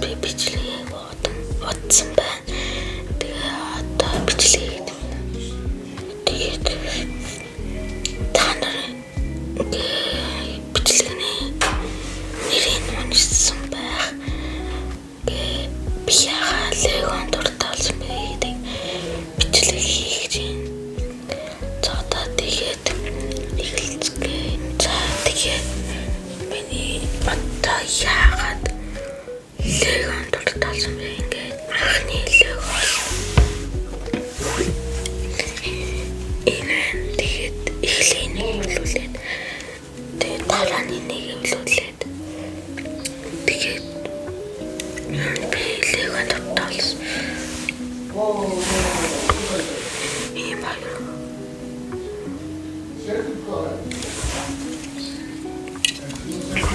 би бичлэгээ бодсон байна. Тэгээ одоо бичлэгээ тэгээд та нарын бичлэгний нэрийг уншсан байх. Би яагаад Легон дурталсан бэ гэдэг бичлэг хийж байна. За тэгээд эхэлцгээ. За тэгээд миний одоо яагаад Легон дурталсан бэ ингээд анхны Лего. Тэгээд эхлэнийг хөвлүүлээд тэгээд дарааны нэг хөвлүүлээд тэгээд би Лего дурталсан. Ийм байна.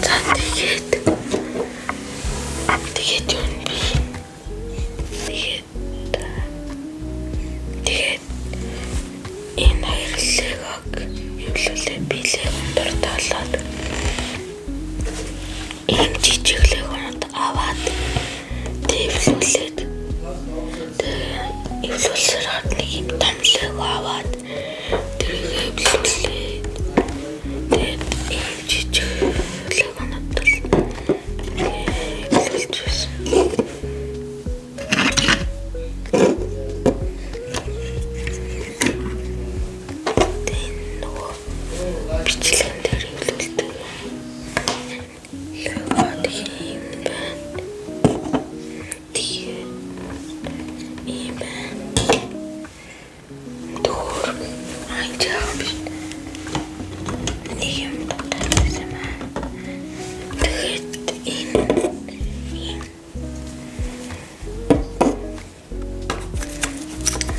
За тэгээд юу би тэгээд энэ хоёр Легог хөвлүүлээ би Легон дурталаад ийм жижиг Легонод аваад тэвлүүлээд эвлүүлсээр хат нэг юм том Лего аваад тэрийг эвлүүлээд тэгээд ийм жижиг Легонод эвлүүлчихсэн. Бичлэгэн дээр эвлүүлдэг. Легод ийм байна. Ийм байна. Дуур айжаа биш. Нэг юм татсан юм аа. Тэгээд энэ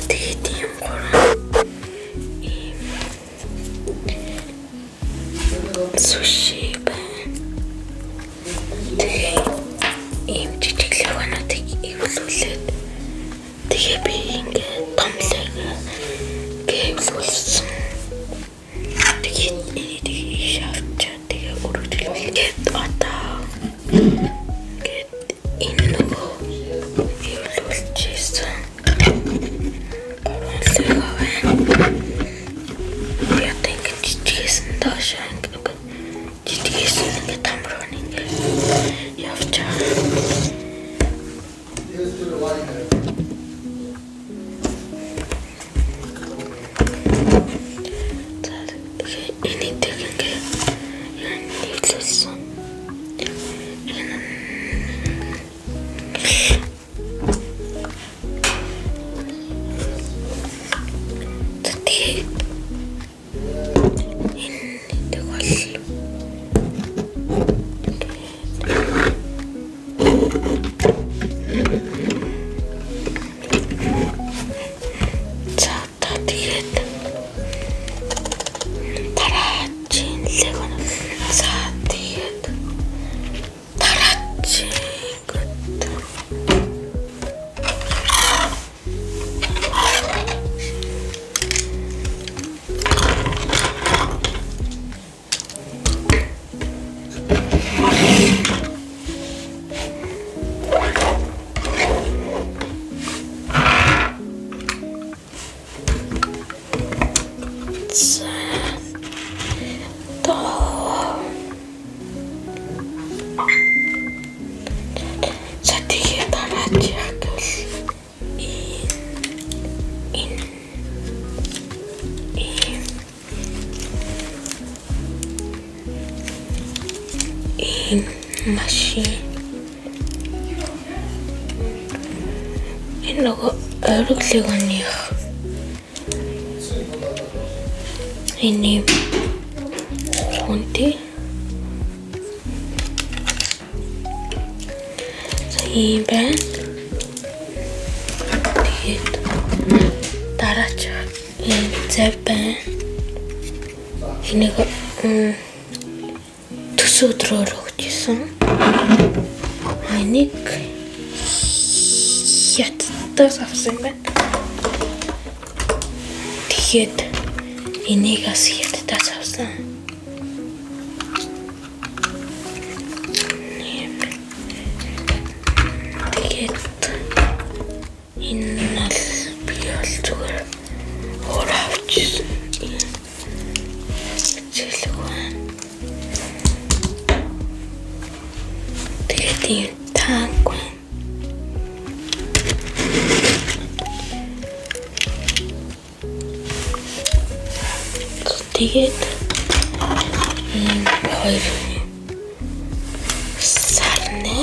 тэгээд юм гурав. Суши байна. Тэгээд ийм жижиг Легонуудыг эвлүүлээд тэгээ би ингээд том Лего эвлүүлсэн. Тэгээд энийг шавчаа тэгээ өргөжлүүлээд одоо ингээд энэ нөгөө эвлүүлчихсэн. Лего байна. Яг ингээд жижигсэн доош жижигсэн ингээд хамруу ингээд явчаа. Энийг ингээд эвлүүлсэн. Машин. Энэ нөгөө ойрог Легоных энэ хүнтэй ийм байна. Тэгээд дараач энэ зав байна. Энийг төсөөдрөөр өгчсэн. Энийг хятадаас авсан байна. Тэгээд энийг бас хятадаас авсан. тийм таахгүй. Тэгээд ийм хоёр сарны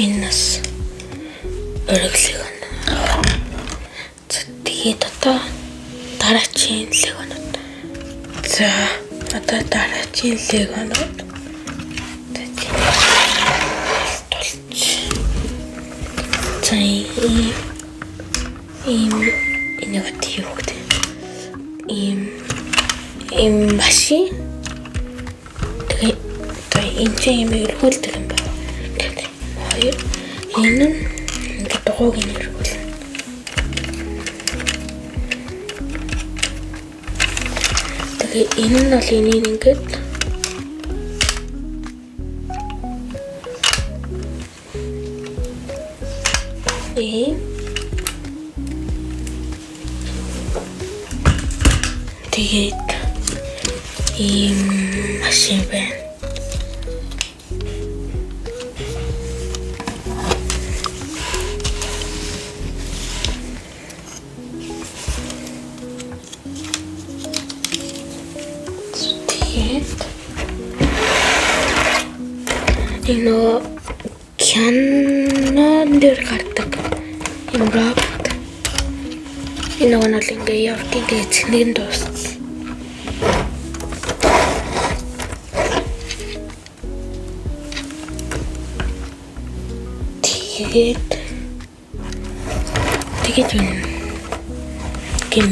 энэс өргөлийг тэгээд одоо дараачийн легонод. За одоо дараачийн легонод тулч. За ийм энийг юу гэдэг ийм машин тэгээд энэ юм өргөлдөг юм байна. Тэгээд энэ нь ингээд дугуйг нь өргөл. Тэгээд энэ нь бол энийг ингээд тэгээд ийм машин байна. Энэ Canon дээр гардаг юм робот. Энэ нь бол ингээ явдаг гэж нэг дууссан. Тэгээд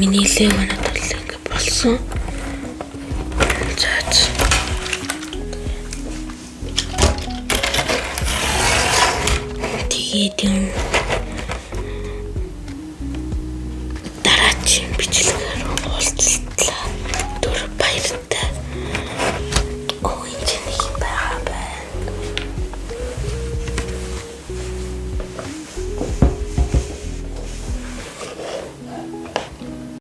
миний легонод бол ингээ болсон. Тэгээд